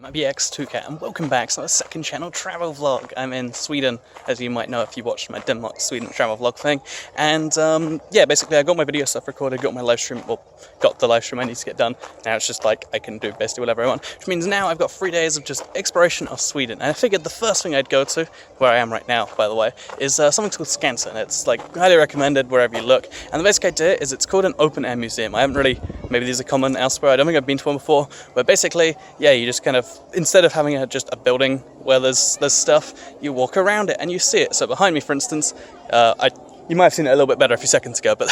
I'm BX2Cat and welcome back to the second channel travel vlog. I'm in Sweden, as you might know if you watched my Denmark-Sweden travel vlog thing. And yeah, basically I got my video stuff recorded, got my live stream, well, got the live stream I need to get done. Now it's just like I can do basically whatever I want, which means now I've got 3 days of just exploration of Sweden. And I figured the first thing I'd go to, where I am right now by the way, is something called Skansen. It's like highly recommended wherever you look. And the basic idea is it's called an open air museum. I haven't really, maybe these are common elsewhere, I don't think I've been to one before, but basically, yeah, you just kind of, instead of having just a building where there's stuff, you walk around it and you see it. So behind me, for instance, you might have seen it a little bit better a few seconds ago, but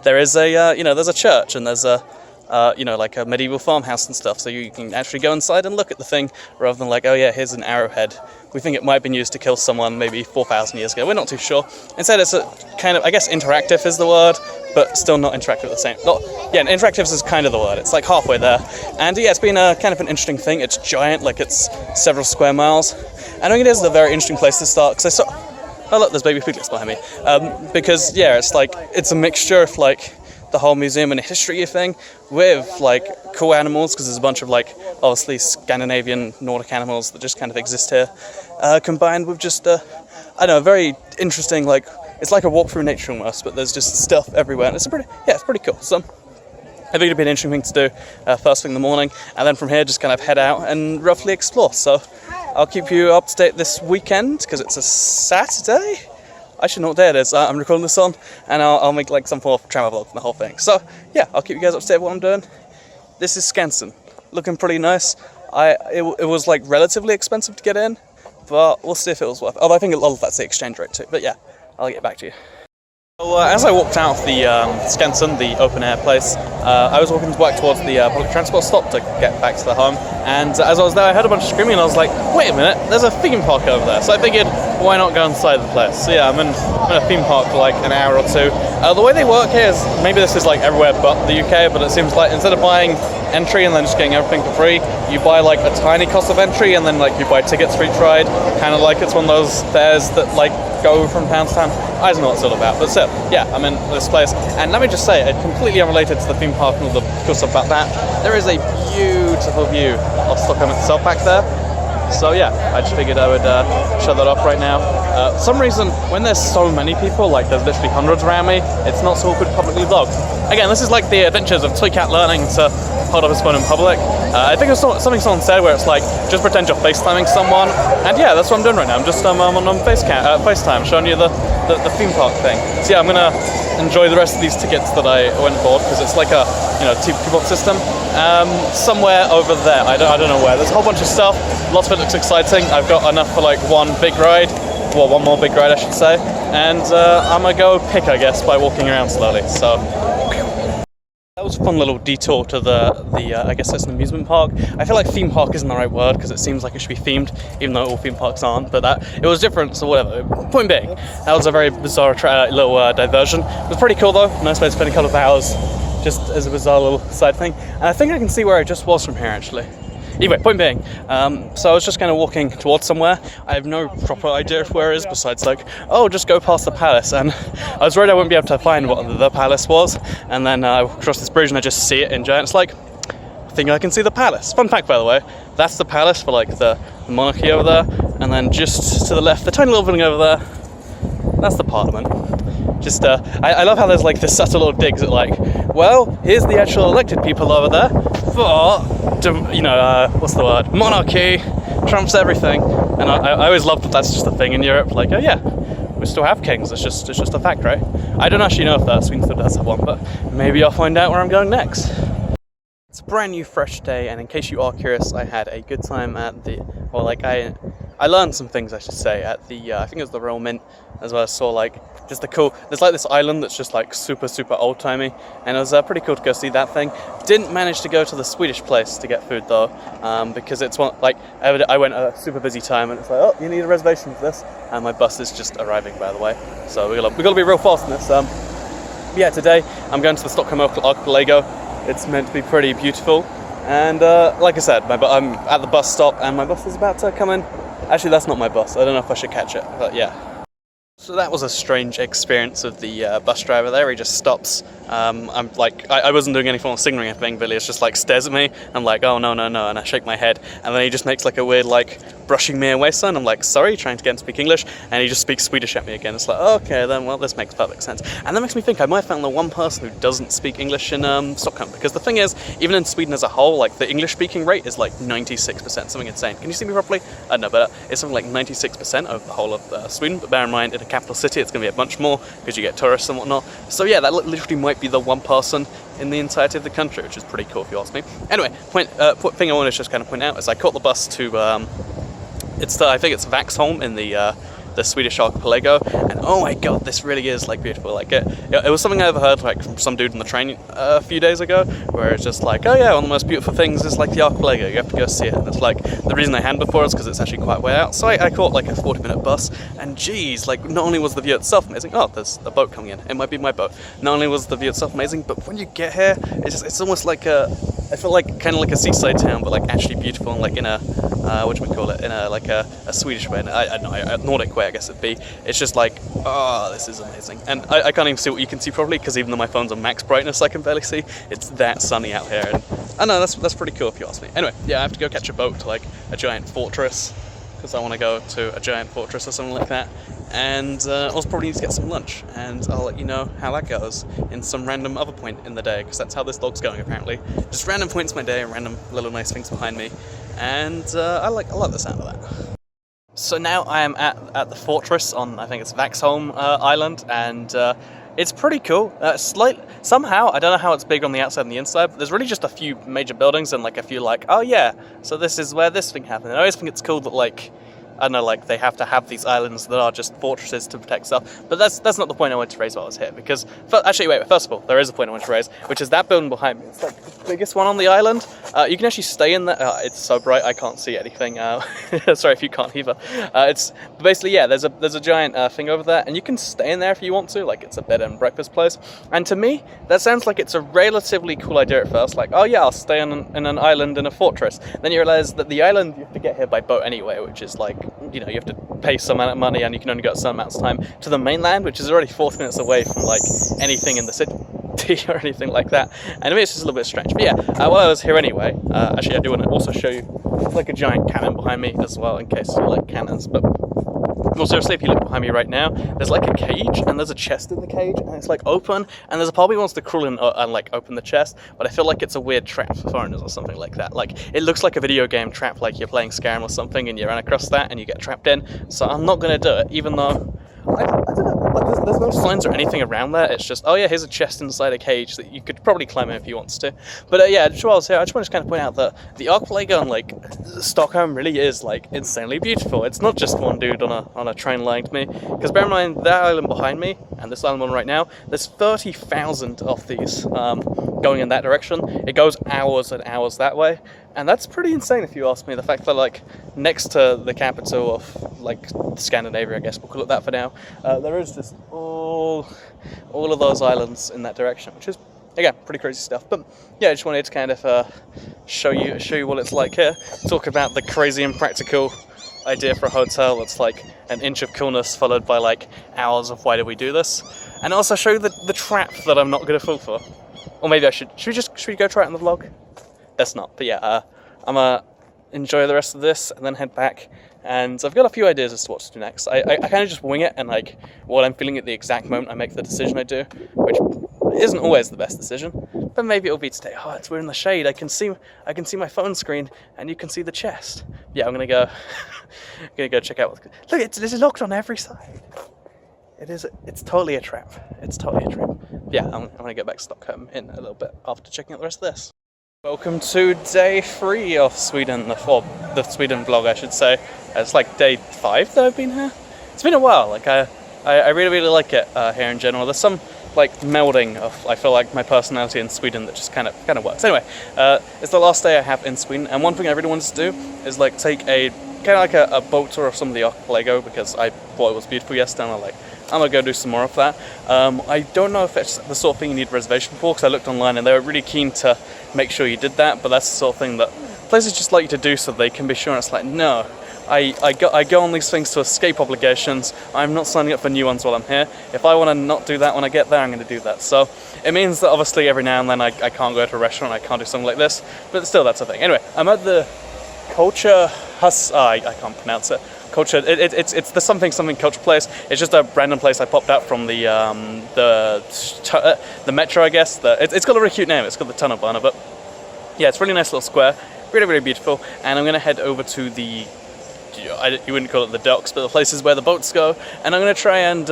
there is a, there's a church and there's a, like a medieval farmhouse and stuff, so you can actually go inside and look at the thing, rather than like, oh yeah, here's an arrowhead. We think it might have been used to kill someone maybe 4,000 years ago, we're not too sure. Instead it's a kind of, I guess interactive is the word, but still not interactive at the same, interactive is kind of the word, it's like halfway there. And yeah, it's been a kind of an interesting thing. It's giant, like it's several square miles. And I think it is a very interesting place to start, because I saw, oh look, there's baby piglets behind me. Because yeah, it's like, it's a mixture of like, the whole museum and history thing with like cool animals, because there's a bunch of like obviously Scandinavian Nordic animals that just kind of exist here, combined with just I don't know, very interesting, like it's like a walk through nature almost, but there's just stuff everywhere and it's pretty cool. So I think it'd be an interesting thing to do first thing in the morning, and then from here just kind of head out and roughly explore. So I'll keep you up to date this weekend because it's a Saturday. I should know what day it is. I'm recording this on, and I'll make like some form of travel vlog from the whole thing. So yeah, I'll keep you guys up to date with what I'm doing. This is Skansen, looking pretty nice. It was like relatively expensive to get in, but we'll see if it was worth it. Although I think a lot of that's the exchange rate too. But yeah, I'll get back to you. So, as I walked out of the Skansen, the open air place, I was walking back towards the public transport stop to get back to the home, and as I was there I heard a bunch of screaming and I was like, wait a minute, there's a theme park over there. So I figured, why not go inside the place? So yeah, I'm in a theme park for like an hour or two. The way they work here is, maybe this is like everywhere but the UK, but it seems like instead of buying entry and then just getting everything for free, you buy like a tiny cost of entry and then like you buy tickets for each ride, kind of like it's one of those fairs that like go from town to town. I don't know what it's all about, but still, yeah, I'm in this place. And let me just say, completely unrelated to the theme park and all the cool stuff about that, there is a beautiful view of Stockholm itself back there. So yeah, I just figured I would show that off right now. For some reason, when there's so many people, like there's literally hundreds around me, it's not so awkward to publicly vlog. Again, this is like the adventures of Toy Cat learning to hold up his phone in public. I think it's something someone said where it's like, just pretend you're FaceTiming someone. And yeah, that's what I'm doing right now. I'm just on FaceTime, showing you the theme park thing. So yeah, I'm gonna enjoy the rest of these tickets that I went and bought, because it's like a coupon system. Somewhere over there, I don't know where. There's a whole bunch of stuff. Lots of it looks exciting. I've got enough for like one big ride, well, one more big ride I should say. And I'm gonna go pick, I guess, by walking around slowly. So that was a fun little detour to the I guess it's an amusement park. I feel like theme park isn't the right word because it seems like it should be themed, even though all theme parks aren't, but it was different, so whatever. Point being, that was a very bizarre little diversion. It was pretty cool though, nice way to spend a couple of hours just as a bizarre little side thing. And I think I can see where I just was from here actually. Anyway, point being, so I was just kind of walking towards somewhere. I have no proper idea of where it is, besides like, oh, just go past the palace. And I was worried I wouldn't be able to find what the palace was. And then I crossed this bridge and I just see it in giant. It's like, I think I can see the palace. Fun fact, by the way, that's the palace for like the monarchy over there. And then just to the left, the tiny little building over there, that's the parliament. Just, I love how there's like this subtle little digs at like, well, here's the actual elected people over there for, what's the word? Monarchy trumps everything. And I always love that that's just a thing in Europe. Like, oh yeah, we still have kings. It's just a fact, right? I don't actually know if Sweden still does have one, but maybe I'll find out where I'm going next. It's a brand new, fresh day, and in case you are curious, I had a good time at I learned some things, I should say, at the, I think it was the Royal Mint, as well as saw like, just the cool, there's like this island that's just like super old-timey, and it was pretty cool to go see that thing. Didn't manage to go to the Swedish place to get food though, because it's one, like, I went at a super busy time, and it's like, oh, you need a reservation for this, and my bus is just arriving, by the way, so we gotta be real fast in this. Yeah, today I'm going to the Stockholm Archipelago. It's meant to be pretty beautiful, and like I said, I'm at the bus stop, and my bus is about to come in. Actually, that's not my bus. I don't know if I should catch it, but yeah. So that was a strange experience of the bus driver there. He just stops. I'm like, I wasn't doing any form of signaling or anything, but he just like stares at me. I'm like, oh no, no, no, and I shake my head, and then he just makes like a weird like brushing me away sign. I'm like, sorry, trying to get him to speak English, and he just speaks Swedish at me again. It's like, okay, then well, this makes perfect sense. And that makes me think I might have found the one person who doesn't speak English in Stockholm, because the thing is, even in Sweden as a whole, like the English speaking rate is like 96%, something insane. Can you see me properly? No, but it's something like 96% of the whole of Sweden. But bear in mind, in a capital city, it's going to be a bunch more because you get tourists and whatnot. So yeah, that literally might be the one person in the entirety of the country, which is pretty cool if you ask me. Anyway, thing I want to just kind of point out is I caught the bus to I think it's Vaxholm in the Swedish archipelago, and oh my god, this really is like beautiful. Like it was something I overheard like from some dude on the train a few days ago, where it's just like, oh yeah, one of the most beautiful things is like the archipelago, you have to go see it. And it's like, the reason I hadn't before is because it's actually quite way out. So I caught like a 40-minute bus, and geez, like not only was the view itself amazing, oh, there's a boat coming in, it might be my boat. Not only was the view itself amazing, but when you get here, it's almost like I feel like kind of like a seaside town, but like actually beautiful, and like in a what do we call it? In a Swedish way, I don't know, a Nordic way, I guess it'd be. It's just like, oh, this is amazing, and I can't even see what you can see properly because even though my phone's on max brightness, I can barely see. It's that sunny out here, and I know that's pretty cool if you ask me. Anyway, yeah, I have to go catch a boat to like a giant fortress because I want to go to a giant fortress or something like that. And also probably need to get some lunch, and I'll let you know how that goes in some random other point in the day, because that's how this vlog's going apparently. Just random points in my day and random little nice things behind me, and I like the sound of that. So now I am at the fortress on, I think it's Vaxholm Island, and it's pretty cool. Somehow, I don't know how it's big on the outside and the inside, but there's really just a few major buildings and like a few like, oh yeah, so this is where this thing happened. And I always think it's cool that like, I don't know, like they have to have these islands that are just fortresses to protect stuff. But that's not the point I wanted to raise while I was here, because first of all, there is a point I want to raise, which is that building behind me. It's like the biggest one on the island. You can actually stay in there. It's so bright I can't see anything. Sorry if you can't either. It's basically, yeah, there's a giant thing over there, and you can stay in there if you want to. Like it's a bed and breakfast place. And to me, that sounds like it's a relatively cool idea at first. Like, oh yeah, I'll stay in an island in a fortress. Then you realize that the island you have to get here by boat anyway, which is like, you know, you have to pay some amount of money and you can only go a certain amount of time to the mainland, which is already 40 minutes away from like anything in the city or anything like that. And to me it's just a little bit strange. But yeah, while I was here anyway, actually I do want to also show you, there's like a giant cannon behind me as well, in case you like cannons. But more seriously, if you look behind me right now, there's like a cage, and there's a chest in the cage, and it's like open, and there's a part of me wants to crawl in and like open the chest, but I feel like it's a weird trap for foreigners or something like that. Like it looks like a video game trap, like you're playing Skyrim or something, and you run across that and you get trapped in. So I'm not gonna do it, even though I don't know, like there's no signs or anything around there. It's just, oh yeah, here's a chest inside a cage that you could probably climb in if you wanted to. But yeah, while I was here, I just want to kind of point out that the archipelago in like Stockholm really is like insanely beautiful. It's not just one dude on a train lying to me, because bear in mind that island behind me and this island one right now, there's 30,000 of these going in that direction. It goes hours and hours that way, and that's pretty insane if you ask me. The fact that like next to the capital of like Scandinavia, I guess we'll call it that for now, there is just all of those islands in that direction, which is again pretty crazy stuff. But yeah, I just wanted to kind of show you what it's like here. Talk about the crazy impractical idea for a hotel that's like an inch of coolness followed by like hours of why did we do this, and also show you the trap that I'm not going to fall for. Or maybe I should we go try it in the vlog? That's not, but yeah, I'm gonna enjoy the rest of this and then head back, and I've got a few ideas as to what to do next. I kind of just wing it, and like what I'm feeling at the exact moment I make the decision I do, which isn't always the best decision, but maybe it'll be today. Oh, we're in the shade, I can see my phone screen and you can see the chest. Yeah, I'm gonna go check out look, it's locked on every side. It's totally a trap. It's totally a trap. Yeah, I'm gonna get back to Stockholm in a little bit after checking out the rest of this. Welcome to day 3 of Sweden, the Sweden vlog, I should say. It's like day 5 that I've been here. It's been a while. Like I really like it here in general. There's some like melding of, I feel like, my personality in Sweden that just kind of works. Anyway, it's the last day I have in Sweden, and one thing I really wanted to do is like take a kind of like a boat tour of some of the archipelago, because I thought it was beautiful yesterday, and I'm gonna go do some more of that. I don't know if it's the sort of thing you need a reservation for, because I looked online and they were really keen to make sure you did that, but that's the sort of thing that places just like you to do so they can be sure. And it's like, no, I go on these things to escape obligations. I'm not signing up for new ones while I'm here. If I want to not do that when I get there, I'm going to do that. So it means that obviously every now and then I can't go to a restaurant, I can't do something like this, but still that's a thing. Anyway, I'm at the Culture Hus. I can't pronounce it. Culture. It's the something culture place. It's just a random place I popped out from the metro, I guess. It's got a really cute name. It's called the Tunnel Burner, but yeah, it's a really nice little square. Really, really beautiful. And I'm going to head over to the, you wouldn't call it the docks, but the places where the boats go. And I'm going to try and,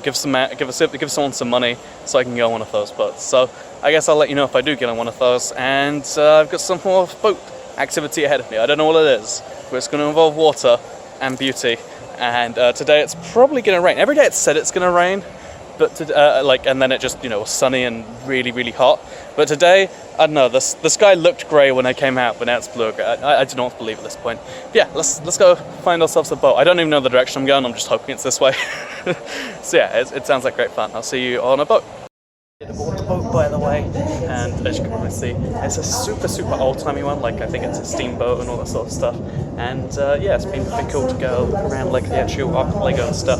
give someone some money so I can go on one of those boats. So I guess I'll let you know if I do get on one of those. And I've got some more boat activity ahead of me. I don't know what it is, but it's going to involve water and beauty. And today it's probably going to rain. Every day it's said it's going to rain, but and then it just was sunny and really, really hot. But today, I don't know, the sky looked grey when I came out, but now it's blue. I do not believe at this point. But yeah, let's go find ourselves a boat. I don't even know the direction I'm going, I'm just hoping it's this way. So yeah, it sounds like great fun. I'll see you on a boat. The boat, by the way, and as you can probably see, it's a super, super old-timey one. Like, I think it's a steamboat and all that sort of stuff. And yeah, it's been pretty cool to go around like the actual archipelago and stuff.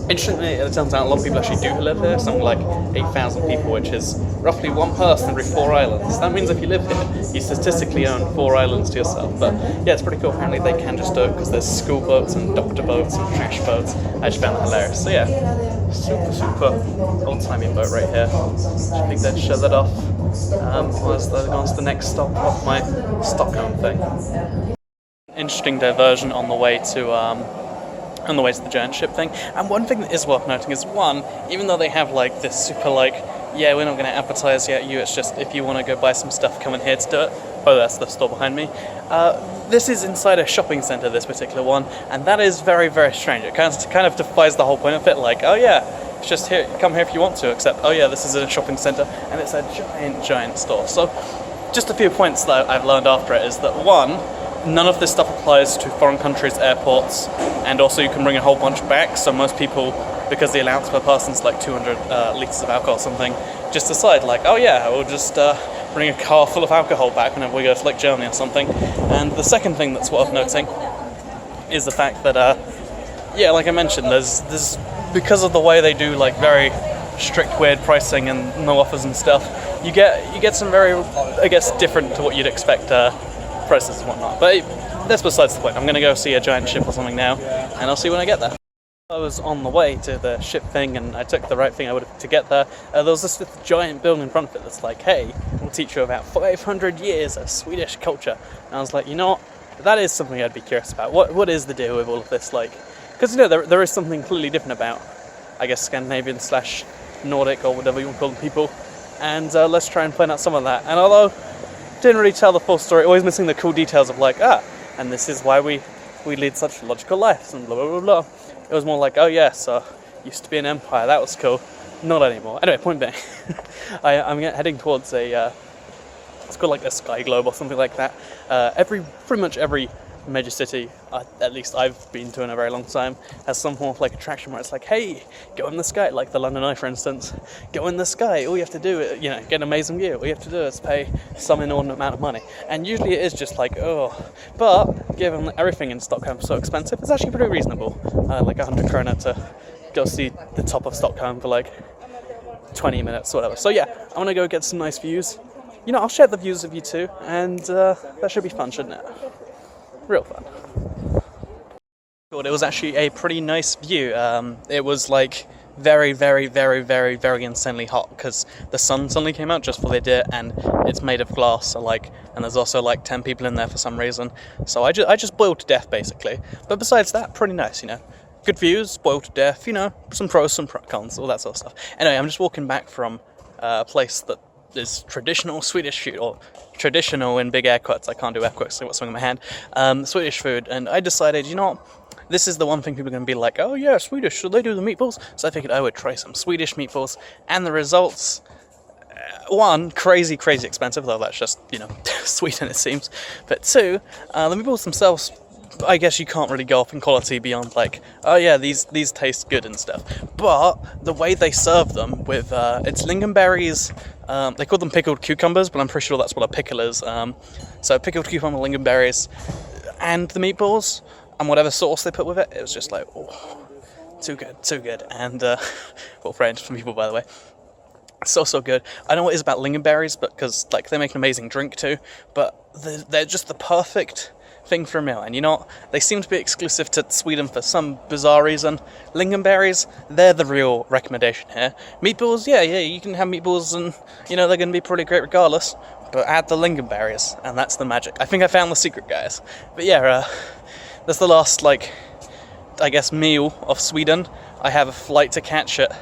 Interestingly, it turns out a lot of people actually do live here, something like 8,000 people, which is roughly one person every 4 islands. That means if you live here, you statistically own 4 islands to yourself. But yeah, it's pretty cool. Apparently they can just do it because there's school boats and doctor boats and trash boats. I just found that hilarious. So yeah, super, super old-timey boat right here. I think they'd show that off as they're going to the next stop off my Stockholm thing. Interesting diversion on the way to the giant ship thing. And one thing that is worth noting is, one, even though they have like this super yeah, we're not going to advertise yet you, it's just if you want to go buy some stuff, come in here to do it. Oh, that's the store behind me. This is inside a shopping centre, this particular one, and that is very, very strange. It kind of defies the whole point of it, like, oh yeah, it's just here, come here if you want to, except, oh yeah, this is a shopping centre, and it's a giant, giant store. So, just a few points that I've learned after it is that, one, none of this stuff applies to foreign countries' airports, and also you can bring a whole bunch back, so most people, because the allowance per person is like 200 litres of alcohol or something, just decide like, oh yeah, we'll just bring a car full of alcohol back whenever we go to like Germany or something. And the second thing that's worth noting is the fact that, yeah, like I mentioned, there's because of the way they do like very strict, weird pricing and no offers and stuff, you get some very, I guess, different to what you'd expect prices and whatnot. But that's besides the point. I'm going to go see a giant ship or something now, and I'll see you when I get there. I was on the way to the ship thing, and I took the right thing I would have to get there. There was this giant building in front of it that's like, hey, we'll teach you about 500 years of Swedish culture. And I was like, you know what, that is something I'd be curious about. What is the deal with all of this? Like, because there is something completely different about, I guess, Scandinavian / Nordic or whatever you want to call the people. And let's try and find out some of that. And although didn't really tell the full story, always missing the cool details of like, and this is why we lead such logical lives and blah blah blah blah. It was more like, oh yeah, so used to be an empire, that was cool. Not anymore. Anyway, point being, I'm heading towards it's called like a Sky Globe or something like that. Pretty much every major city, at least I've been to in a very long time, has some form of like attraction where it's like, hey, go in the sky, like the London Eye for instance, go in the sky, all you have to do is, get an amazing view, all you have to do is pay some inordinate amount of money, and usually it is just like, oh, but given everything in Stockholm is so expensive, it's actually pretty reasonable, like 100 krona to go see the top of Stockholm for like 20 minutes or whatever. So yeah, I want to go get some nice views. I'll share the views with you too, and that should be fun, shouldn't it? Real fun. It was actually a pretty nice view. It was like very, very, very, very, very insanely hot because the sun suddenly came out just before they did it, and it's made of glass. So and there's also like 10 people in there for some reason. So I just boiled to death basically. But besides that, pretty nice. Good views, boiled to death. Some pros, some cons, all that sort of stuff. Anyway, I'm just walking back from a place that is traditional Swedish food, or traditional in big air quotes. I can't do air quotes, so I've got something in my hand. Swedish food, and I decided, this is the one thing people are going to be like, oh yeah, Swedish, should they do the meatballs? So I figured I would try some Swedish meatballs, and the results, one, crazy, crazy expensive, though that's just, Sweden it seems, but two, the meatballs themselves, I guess you can't really go up in quality beyond like, oh yeah, these taste good and stuff. But the way they serve them with, it's lingonberries, they call them pickled cucumbers, but I'm pretty sure that's what a pickle is. So pickled cucumber lingonberries, and the meatballs, and whatever sauce they put with it, it was just like, oh, too good, too good. And, well, French from people, by the way. So good. I know what it is about lingonberries, but because like they make an amazing drink too, but they're just the perfect thing for a meal. And you know what? They seem to be exclusive to Sweden for some bizarre reason. Lingonberries, they're the real recommendation here. Meatballs, yeah, you can have meatballs, and you know they're going to be pretty great regardless. But add the lingonberries, and that's the magic. I think I found the secret, guys. But yeah, that's the last, like, I guess, meal of Sweden. I have a flight to catch at.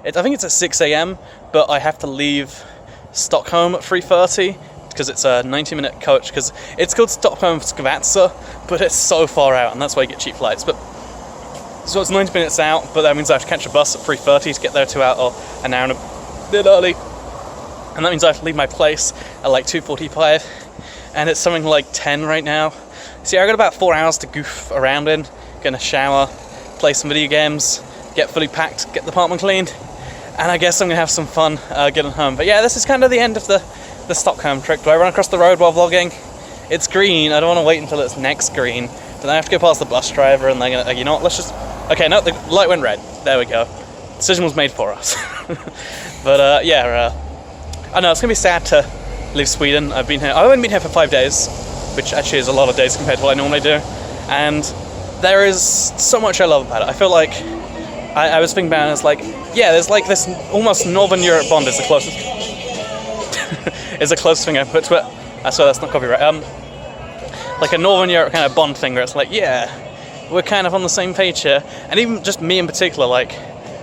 I think it's at 6 a.m, but I have to leave Stockholm at 3:30 because it's a 90-minute coach, because it's called Stockholm Skavatsa, but it's so far out, and that's why you get cheap flights. But so it's 90 minutes out, but that means I have to catch a bus at 3:30 to get there 2 hours or an hour and a bit early, and that means I have to leave my place at like 2:45, and it's something like 10 right now. So yeah, I got about 4 hours to goof around in. Gonna shower, play some video games, get fully packed, get the apartment cleaned, and I guess I'm gonna have some fun getting home. But yeah, this is kind of the end of the Stockholm trip. Do I run across the road while vlogging? It's green. I don't want to wait until it's next green, but then I have to go past the bus driver, and they're gonna, you know what, let's just, okay, no, the light went red. There we go. Decision was made for us. But yeah, I know it's gonna be sad to leave Sweden. I've only been here for 5 days, which actually is a lot of days compared to what I normally do, and there is so much I love about it. I feel like I was thinking about it, and it's like, yeah, there's like this almost Northern Europe Bond is the closest is the closest thing I put to it. I swear that's not copyright. Like a Northern Europe kind of Bond thing where it's like, yeah, we're kind of on the same page here. And even just me in particular, like,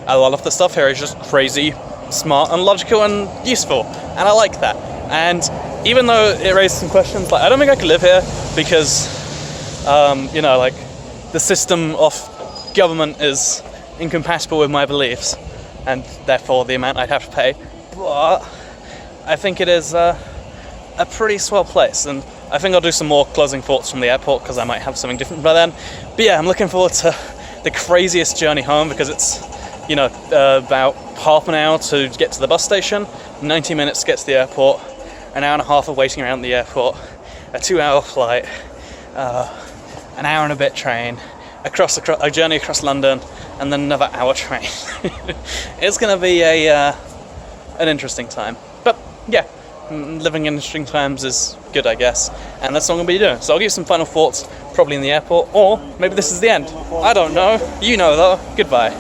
a lot of the stuff here is just crazy, smart, and logical, and useful. And I like that. And even though it raised some questions, like, I don't think I could live here because, you know, like, the system of government is incompatible with my beliefs, and therefore the amount I'd have to pay. But I think it is a pretty swell place, and I think I'll do some more closing thoughts from the airport because I might have something different by then. But yeah, I'm looking forward to the craziest journey home, because it's, you know, about half an hour to get to the bus station, 90 minutes to get to the airport, an hour and a half of waiting around the airport, a 2-hour flight, an hour and a bit train, a journey across London, and then another hour train. It's going to be an interesting time. But yeah, living in interesting times is good, I guess. And that's what I'm going to be doing. So I'll give you some final thoughts, probably in the airport, or maybe this is the end. I don't know. You know though. Goodbye.